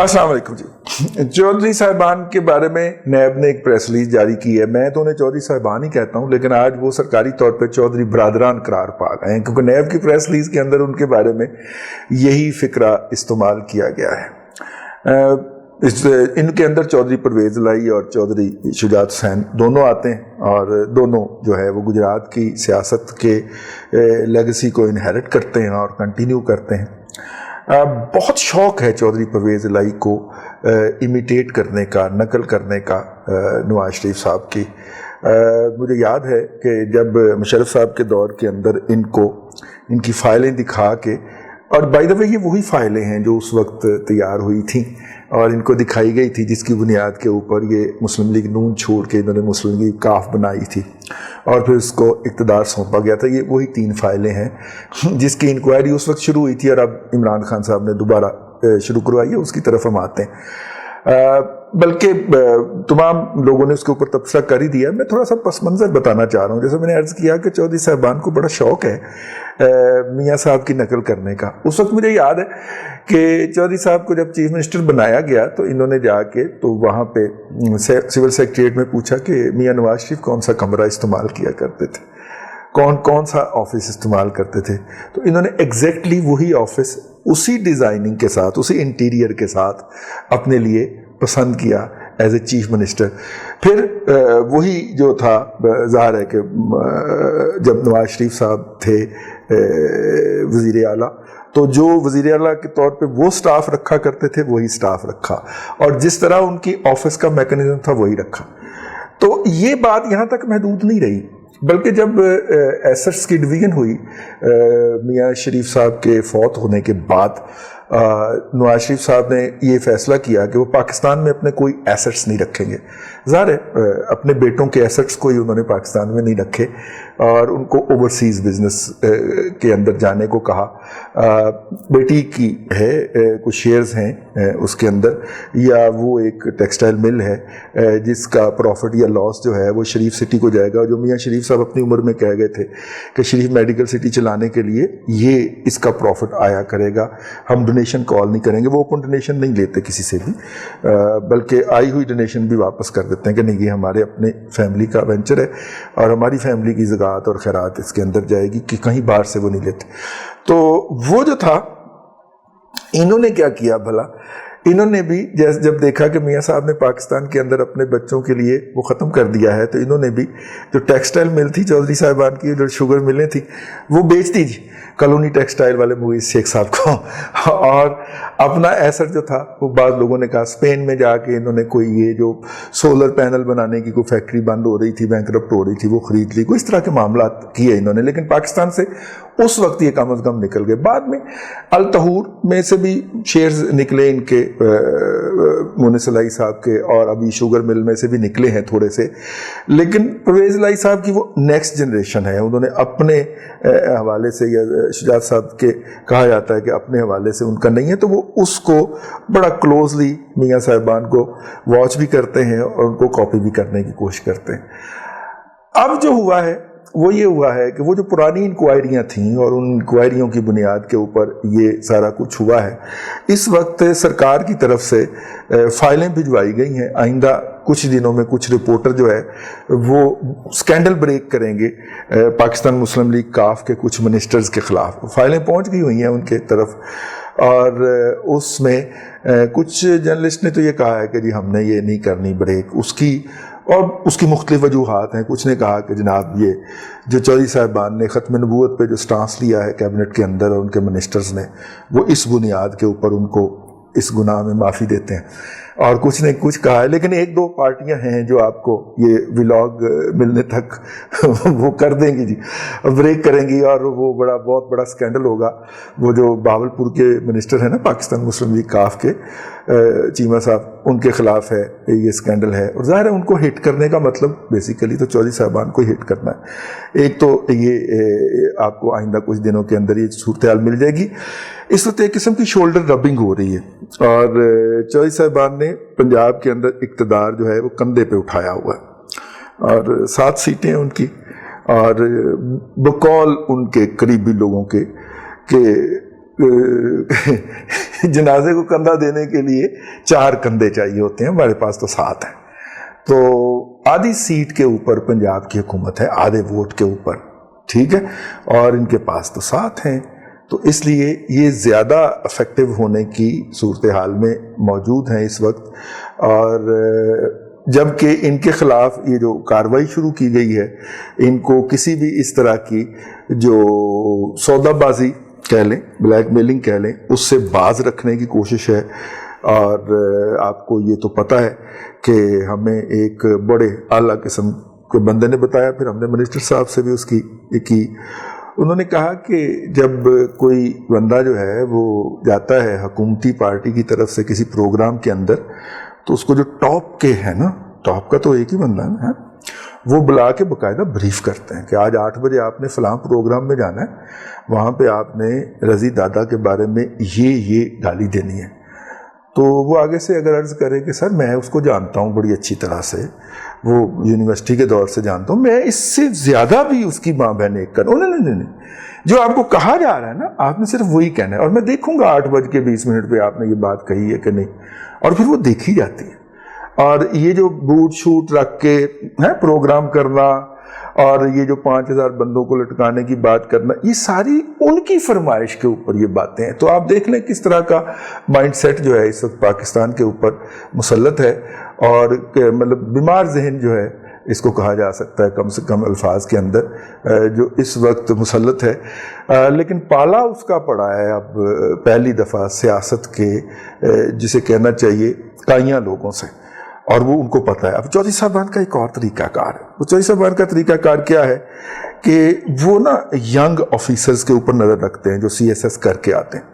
अस्सलाम वालेकुम जी। चौधरी साहिबान के बारे में नैब ने एक प्रेस रिलीज जारी की है। मैं तो उन्हें चौधरी साहिबान ही कहता हूं, लेकिन आज वो सरकारी तौर पे चौधरी बरादरान करार पा गए हैं, क्योंकि नैब की प्रेस रिलीज के अंदर उनके बारे में यही फिक्रा इस्तेमाल किया गया है। इनके अंदर चौधरी परवेज लाई और चौधरी शुजात हुसैन दोनों आते हैं, और दोनों जो है वो गुजरात की सियासत के लेगेसी को इनहेरिट करते हैं और कंटिन्यू करते हैं। बहुत शौक है चौधरी परवेज लाई को इमिटेट करने का, नकल करने का नवाज शरीफ साहब की। मुझे याद है कि जब मुशर्रफ साहब के दौर के अंदर इनकी फाइलें दिखा के, और बाय द वे ये वही फाइलें हैं जो उस वक्त तैयार हुई थी और इनको दिखाई गई थी, जिसकी बुनियाद के ऊपर ये मुस्लिम लीग नून छोड़ के इन्होंने मुस्लिम लीग काफ बनाई थी और फिर उसको इक़्तिदार सौंपा गया था। ये वही 3 फाइलें हैं जिसकी इंक्वायरी उस वक्त शुरू हुई थी और अब इमरान खान साहब ने दोबारा शुरू करवाई है। उसकी तरफ हम आते हैं। बल्कि तमाम लोगों ने उसके ऊपर तबसरा कर ही दिया। मैं थोड़ा सा पस मंज़र बताना चाह रहा हूँ। जैसे मैंने अर्ज़ किया कि चौधरी साहिबान को बड़ा शौक़ है मियाँ साहब की नकल करने का। उस वक्त मुझे याद है कि चौधरी साहब को जब चीफ मिनिस्टर बनाया गया तो इन्होंने जाके तो वहाँ पे सिविल सेक्रेटरीट में पूछा कि मियाँ नवाज शरीफ कौन सा कमरा इस्तेमाल किया करते थे, कौन सा ऑफिस इस्तेमाल करते थे। तो इन्होंने एग्जैक्टली वही ऑफिस उसी डिज़ाइनिंग के साथ, उसी इंटीरियर के साथ अपने लिए पसंद किया एज ए चीफ मिनिस्टर। फिर वही जो था, ज़ाहिर है कि जब नवाज शरीफ साहब थे वज़ीर आला, तो जो वज़ीर आला के तौर पे वो स्टाफ रखा करते थे वही स्टाफ रखा, और जिस तरह उनकी ऑफिस का मैकेनिज्म था वही रखा। तो ये बात यहाँ तक महदूद नहीं रही, बल्कि जब एसेट्स की डिवीज़न हुई मियाँ शरीफ साहब के फौत होने के बाद, नवाज शरीफ साहब ने ये फैसला किया कि वो पाकिस्तान में अपने कोई एसेट्स नहीं रखेंगे। ज़ाहिर है अपने बेटों के एसेट्स कोई उन्होंने पाकिस्तान में नहीं रखे और उनको ओवरसीज़ बिजनेस के अंदर जाने को कहा। बेटी की है कुछ शेयर्स हैं उसके अंदर, या वो एक टेक्सटाइल मिल है जिसका प्रॉफिट या लॉस जो है वो शरीफ सिटी को जाएगा। जो मियाँ शरीफ साहब अपनी उम्र में कह गए थे कि शरीफ मेडिकल सिटी चलाने के लिए ये इसका प्रॉफिट आया करेगा, हम डोनेशन कॉल नहीं करेंगे। वो ओपन डोनेशन नहीं लेते किसी से भी, बल्कि आई हुई डोनेशन भी वापस कर देते हैं कि नहीं, ये हमारे अपने फैमिली का वेंचर है और हमारी फैमिली की ज़कात और खैरात इसके अंदर जाएगी, कि कहीं बाहर से वो नहीं लेते। तो वो जो था, इन्होंने क्या किया भला, इन्होंने भी जब देखा कि मियाँ साहब ने पाकिस्तान के अंदर अपने बच्चों के लिए वो ख़त्म कर दिया है, तो इन्होंने भी जो टेक्सटाइल मिल थी चौधरी साहिबान की, जो शुगर मिलें थी, वो बेच दी कॉलोनी टेक्सटाइल वाले मुईज़ शेख साहब को, और अपना एसेट जो था वो बाद लोगों ने कहा स्पेन में जाके इन्होंने कोई ये जो सोलर पैनल बनाने की कोई फैक्ट्री बंद हो रही थी, बैंकरप्ट हो रही थी, वो ख़रीद ली। कोई इस तरह के मामला किए इन्होंने, लेकिन पाकिस्तान से उस वक्त ये कम अज़ कम निकल गए। बाद में अल तहूर में से भी शेयर्स निकले इनके, मोनिस लाई साहब के, और अभी शुगर मिल में से भी निकले हैं थोड़े से। लेकिन परवेज लाई साहब की वो नेक्स्ट जनरेशन है, उन्होंने अपने हवाले से, या शुजात साहब के कहा जाता है कि अपने हवाले से उनका नहीं है, तो वो उसको बड़ा क्लोजली मियाँ साहिबान को वॉच भी करते हैं और उनको कॉपी भी करने की कोशिश करते हैं। अब जो हुआ है वो ये हुआ है कि वो जो पुरानी इंक्वायरियाँ थीं और उन इंक्वायरियों की बुनियाद के ऊपर ये सारा कुछ हुआ है, इस वक्त सरकार की तरफ से फाइलें भिजवाई गई हैं। आइंदा कुछ दिनों में कुछ रिपोर्टर जो है वो स्कैंडल ब्रेक करेंगे पाकिस्तान मुस्लिम लीग काफ के कुछ मिनिस्टर्स के ख़िलाफ़। फाइलें पहुंच गई हुई हैं उनके तरफ, और उसमें कुछ जर्नलिस्ट ने तो ये कहा है कि जी हमने ये नहीं करनी ब्रेक, उसकी मुख्तलिफ वजूहात हैं। कुछ ने कहा कि जनाब ये जो चौधरी साहिबान ने ख़त्म नबूवत पे जो स्टांस लिया है कैबिनेट के अंदर और उनके मिनिस्टर्स ने, वो इस बुनियाद के ऊपर उनको इस गुनाह में माफ़ी देते हैं। और कुछ ने कुछ कहा है, लेकिन 1-2 पार्टियां हैं जो आपको ये व्लॉग मिलने तक वो कर देंगी जी, ब्रेक करेंगी, और वो बहुत बड़ा स्कैंडल होगा। वो जो बावलपुर के मिनिस्टर हैं ना पाकिस्तान मुस्लिम लीग काफ के, चीमा साहब, उनके ख़िलाफ़ है ये स्कैंडल है। और ज़ाहिर है उनको हिट करने का मतलब बेसिकली तो चौधरी साहिबान को हिट करना है। एक तो ये आपको आइंदा कुछ दिनों के अंदर ये सूरत हाल मिल जाएगी। इस वक्त एक किस्म की शोल्डर रबिंग हो रही है, और चौधरी साहिबान ने पंजाब के अंदर इक़्तिदार जो है वो कंधे पे उठाया हुआ है, और 7 सीटें हैं उनकी, और बकौल उनके करीबी लोगों के जनाजे को कंधा देने के लिए 4 कंधे चाहिए होते हैं, हमारे पास तो 7 हैं। तो आधी सीट के ऊपर पंजाब की हुकूमत है, आधे वोट के ऊपर, ठीक है, और इनके पास तो 7 हैं। तो इसलिए ये ज़्यादा इफेक्टिव होने की सूरत हाल में मौजूद हैं इस वक्त। और जबकि इनके खिलाफ ये जो कार्रवाई शुरू की गई है, इनको किसी भी इस तरह की जो सौदाबाजी कह लें, ब्लैक मेलिंग कह लें, उससे बाज रखने की कोशिश है। और आपको ये तो पता है कि हमें एक बड़े आला किस्म के बंदे ने बताया, फिर हमने मिनिस्टर साहब से भी उसकी की। उन्होंने कहा कि जब कोई बंदा जो है वो जाता है हुकूमती पार्टी की तरफ से किसी प्रोग्राम के अंदर, तो उसको जो टॉप के है ना, टॉप का तो एक ही बंदा है ना, वो बुला के बाकायदा ब्रीफ करते हैं कि आज 8 बजे आपने फलां प्रोग्राम में जाना है, वहाँ पे आपने रज़ी दादा के बारे में ये गाली देनी है। तो वो आगे से अगर अर्ज़ करे कि सर मैं उसको जानता हूँ बड़ी अच्छी तरह से, वो यूनिवर्सिटी के दौर से जानता हूँ, मैं इससे ज़्यादा भी उसकी माँ बहन एक कर, नहीं, जो आपको कहा जा रहा है ना, आपने सिर्फ वही कहना है, और मैं देखूंगा 8:20 पे आपने ये बात कही है कि नहीं। और फिर वो देखी जाती है। और ये जो बूट शूट रख के है प्रोग्राम करना, और ये जो 5000 बंदों को लटकाने की बात करना, ये सारी उनकी फरमाइश के ऊपर ये बातें हैं। तो आप देख लें किस तरह का माइंडसेट जो है इस वक्त पाकिस्तान के ऊपर मुसल्लत है, और मतलब बीमार जहन जो है इसको कहा जा सकता है कम से कम अल्फाज के अंदर, जो इस वक्त मुसल्लत है। लेकिन पाला उसका पड़ा है अब पहली दफ़ा सियासत के, जिसे कहना चाहिए काइयाँ लोगों से, और वो उनको पता है। अब चौधरी साहबान का एक और तरीकाकार है। वो चौधरी साहबान का तरीकाकार क्या है कि वो ना यंग ऑफिसर्स के ऊपर नज़र रखते हैं जो CSS करके आते हैं,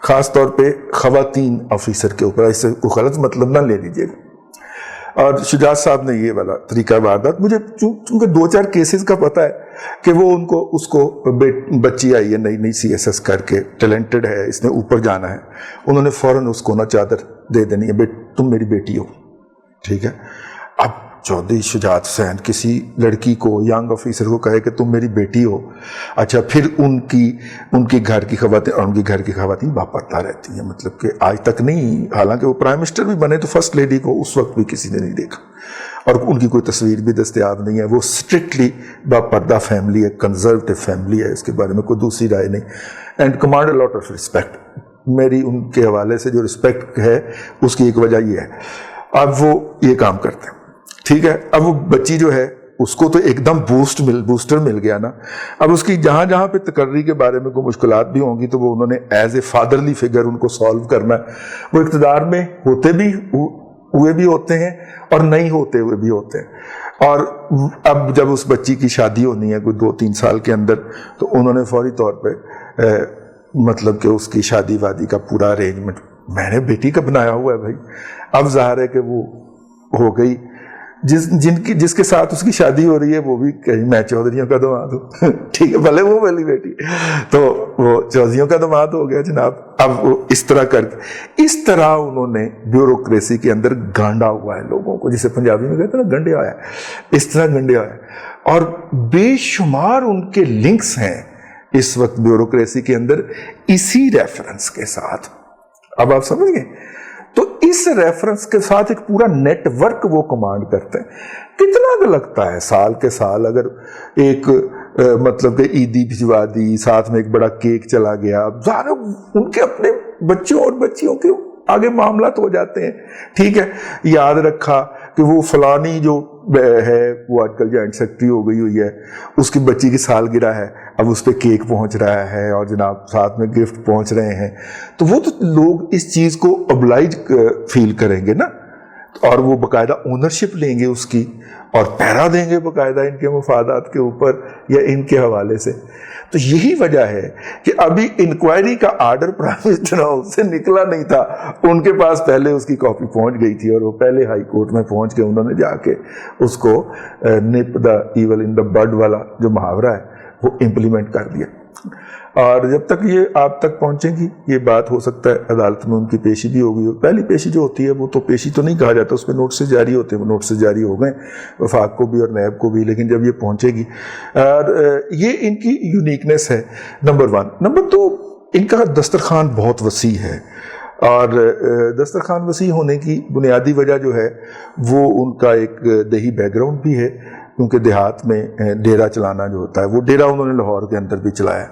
ख़ास तौर पे ख़वातीन ऑफिसर के ऊपर। इससे कोई गलत मतलब ना ले लीजिएगा। और शुजात साहब ने ये वाला तरीका वारदात, मुझे चूंकि 2-4 केसेस का पता है कि वो उसको बच्ची आई है नई CSS करके, टैलेंटेड है, इसने ऊपर जाना है, उन्होंने फ़ौरन उसको ना चादर दे देनी है, तुम मेरी बेटी हो, ठीक है। अब चौधरी शुजात हुसैन किसी लड़की को, यंग ऑफिसर को कहे कि तुम मेरी बेटी हो, अच्छा फिर उनकी घर की खवातीन, और उनकी घर की खवातीन बापरता रहती हैं, मतलब कि आज तक नहीं, हालांकि वो प्राइम मिनिस्टर भी बने तो फर्स्ट लेडी को उस वक्त भी किसी ने नहीं देखा, और उनकी कोई तस्वीर भी दस्तयाब नहीं है। वो स्ट्रिक्टली बापर्दा फैमिली है, कंजर्वेटिव फैमिली है, इसके बारे में कोई दूसरी राय नहीं। And command a lot of respect, मेरी उनके हवाले से जो रिस्पेक्ट है उसकी एक वजह ये है, अब वो ये काम करते हैं, ठीक है। अब वो बच्ची जो है उसको तो एकदम बूस्टर मिल गया ना। अब उसकी जहां जहां पे तकर्री के बारे में कोई मुश्किलात भी होंगी तो वो उन्होंने एज ए फादरली फिगर उनको सॉल्व करना है। वो इक़्तिदार में होते भी हुए भी होते हैं और नहीं होते हुए भी होते हैं। और अब जब उस बच्ची की शादी होनी है कोई 2-3 साल के अंदर, तो उन्होंने फौरी तौर पर मतलब कि उसकी शादी वादी का पूरा अरेंजमेंट मैंने बेटी का बनाया हुआ है भाई। अब ज़ाहिर है कि वो हो गई, जिसके साथ उसकी शादी हो रही है वो भी कहीं मैं चौधरियों का दामाद हूँ ठीक है, भले वो वाली बेटी, तो वो चौधरियों का दामाद हो गया जनाब। अब वो इस तरह करके, इस तरह उन्होंने ब्यूरोक्रेसी के अंदर गांडा हुआ है लोगों को, जिसे पंजाबी में कहते हैं ना गंढिया है, इस तरह गंढिया है। और बेशुमार उनके लिंक्स हैं इस वक्त ब्यूरोक्रेसी के अंदर इसी रेफरेंस के साथ। अब आप समझ गए, तो इस रेफरेंस के साथ एक पूरा नेटवर्क वो कमांड करते हैं। कितना का लगता है साल के साल अगर एक मतलब कि ईदी भिजवा दी, साथ में एक बड़ा केक चला गया, अब ज़ाहिर उनके अपने बच्चों और बच्चियों के आगे मामला तो हो जाते हैं, ठीक है। याद रखा कि वो फलानी जो है वो आजकल जॉइंट सेक्रेटरी हो गई हुई है, उसकी बच्ची की सालगिरह है, अब उस पर केक पहुंच रहा है और जनाब साथ में गिफ्ट पहुंच रहे हैं, तो वो तो लोग इस चीज़ को ऑब्लाइज फील करेंगे ना, और वो बाकायदा ओनरशिप लेंगे उसकी और पहरा देंगे बाकायदा इनके मुफादात के ऊपर या इनके हवाले से। तो यही वजह है कि अभी इंक्वायरी का आर्डर प्राइम मिनिस्टर हाउस से निकला नहीं था, उनके पास पहले उसकी कॉपी पहुंच गई थी और वो पहले हाई कोर्ट में पहुंच के उन्होंने जाके उसको nip the evil in the bud वाला जो मुहावरा है वो इम्प्लीमेंट कर दिया। और जब तक ये आप तक पहुंचेंगी ये बात, हो सकता है अदालत में उनकी पेशी भी होगी। पहली पेशी जो होती है वो तो पेशी तो नहीं कहा जाता, उसमें नोटिस जारी होते हैं, वो नोटिस जारी हो गए वफाक को भी और नैब को भी, लेकिन जब ये पहुंचेगी, और ये इनकी यूनिकनेस है नंबर 1। नंबर 2, इनका दस्तरखान बहुत वसी है اور دسترخوان وسیع ہونے کی بنیادی وجہ جو ہے وہ ان کا ایک دیہی بیک گراؤنڈ بھی ہے، کیونکہ دیہات میں ڈیرا چلانا جو ہوتا ہے وہ ڈیرا انہوں نے لاہور کے اندر بھی چلایا،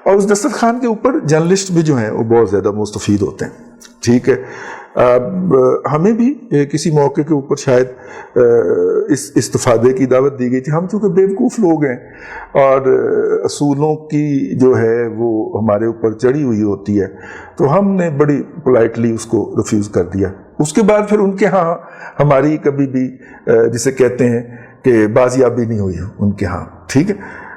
اور اس دسترخوان کے اوپر جرنلسٹ بھی جو ہیں وہ بہت زیادہ مستفید ہوتے ہیں. ٹھیک ہے، ہمیں بھی کسی موقع کے اوپر شاید اس استفادے کی دعوت دی گئی تھی. ہم چونکہ بیوقوف لوگ ہیں اور اصولوں کی جو ہے وہ ہمارے اوپر چڑھی ہوئی ہوتی ہے، تو ہم نے بڑی پولائٹلی اس کو ریفیوز کر دیا. اس کے بعد پھر ان کے ہاں ہماری کبھی بھی جسے کہتے ہیں کہ بازیابی نہیں ہوئی ان کے ہاں. ٹھیک ہے،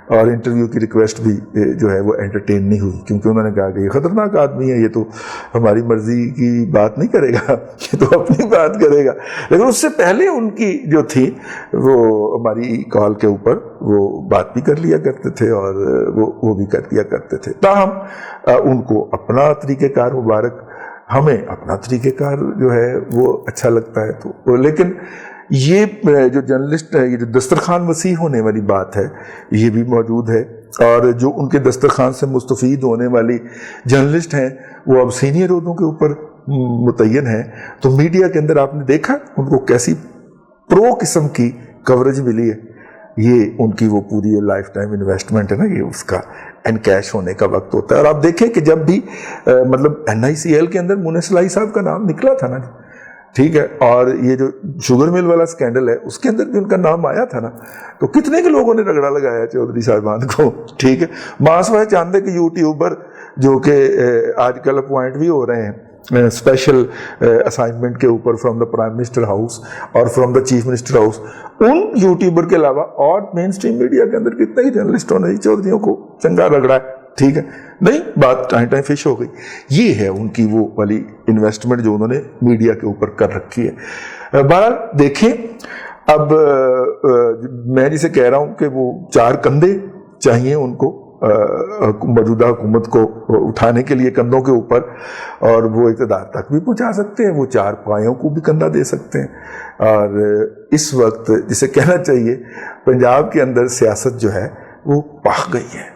اور انٹرویو کی ریکویسٹ بھی جو ہے وہ انٹرٹین نہیں ہوئی، کیونکہ انہوں نے کہا کہ یہ خطرناک آدمی ہے، یہ تو ہماری مرضی کی بات نہیں کرے گا، یہ تو اپنی بات کرے گا. لیکن اس سے پہلے ان کی جو تھی وہ ہماری کال کے اوپر وہ بات بھی کر لیا کرتے تھے اور وہ بھی کر دیا کرتے تھے. تاہم ان کو اپنا طریقہ کار مبارک، ہمیں اپنا طریقہ کار جو ہے وہ اچھا لگتا ہے. تو لیکن یہ جو جرنلسٹ ہے، یہ جو دسترخوان وسیع ہونے والی بات ہے یہ بھی موجود ہے، اور جو ان کے دسترخوان سے مستفید ہونے والی جرنلسٹ ہیں وہ اب سینئر عہدوں کے اوپر متعین ہیں. تو میڈیا کے اندر آپ نے دیکھا ان کو کیسی پرو قسم کی کوریج ملی ہے. یہ ان کی وہ پوری لائف ٹائم انویسٹمنٹ ہے نا، یہ اس کا انکیش ہونے کا وقت ہوتا ہے. اور آپ دیکھیں کہ جب بھی مطلب NICL کے اندر منیر صلاحی صاحب کا نام نکلا تھا نا، ٹھیک ہے، اور یہ جو شوگر مل والا سکینڈل ہے اس کے اندر بھی ان کا نام آیا تھا نا، تو کتنے کے لوگوں نے رگڑا لگایا چودھری صاحبان کو. ٹھیک ہے، ماسوائے چاندے کے یوٹیوبر جو کہ آج کل اپوائنٹ بھی ہو رہے ہیں اسپیشل اسائنمنٹ کے اوپر from the prime minister house اور from the chief minister house, ان یوٹیوبر کے علاوہ اور مین اسٹریم میڈیا کے اندر کتنے ہی جرنلسٹوں نے چودھریوں کو چنگا رگڑا ہے. ٹھیک ہے، نہیں بات ٹائم فش ہو گئی. یہ ہے ان کی وہ والی انویسٹمنٹ جو انہوں نے میڈیا کے اوپر کر رکھی ہے. بہرحال دیکھیں، اب میں جسے کہہ رہا ہوں کہ وہ 4 کندھے چاہیے ان کو موجودہ حکومت کو اٹھانے کے لیے کندھوں کے اوپر، اور وہ اقتدار تک بھی پہنچا سکتے ہیں، وہ 4 پایوں کو بھی کندھا دے سکتے ہیں. اور اس وقت جسے کہنا چاہیے پنجاب کے اندر سیاست جو ہے وہ پاک گئی ہے،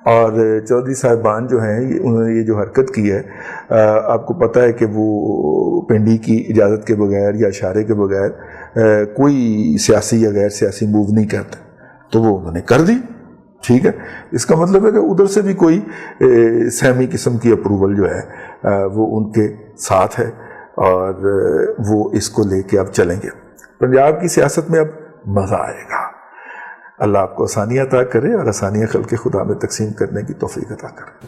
اور چودھری صاحبان جو ہیں انہوں نے یہ جو حرکت کی ہے، آپ کو پتہ ہے کہ وہ پنڈی کی اجازت کے بغیر یا اشارے کے بغیر کوئی سیاسی یا غیر سیاسی موو نہیں کرتے، تو وہ انہوں نے کر دی. ٹھیک ہے، اس کا مطلب ہے کہ ادھر سے بھی کوئی سہمی قسم کی اپروول جو ہے وہ ان کے ساتھ ہے، اور وہ اس کو لے کے اب چلیں گے. پنجاب کی سیاست میں اب مزہ آئے گا. اللہ آپ کو آسانیاں عطا کرے اور آسانیاں خلق خدا میں تقسیم کرنے کی توفیق عطا کرے.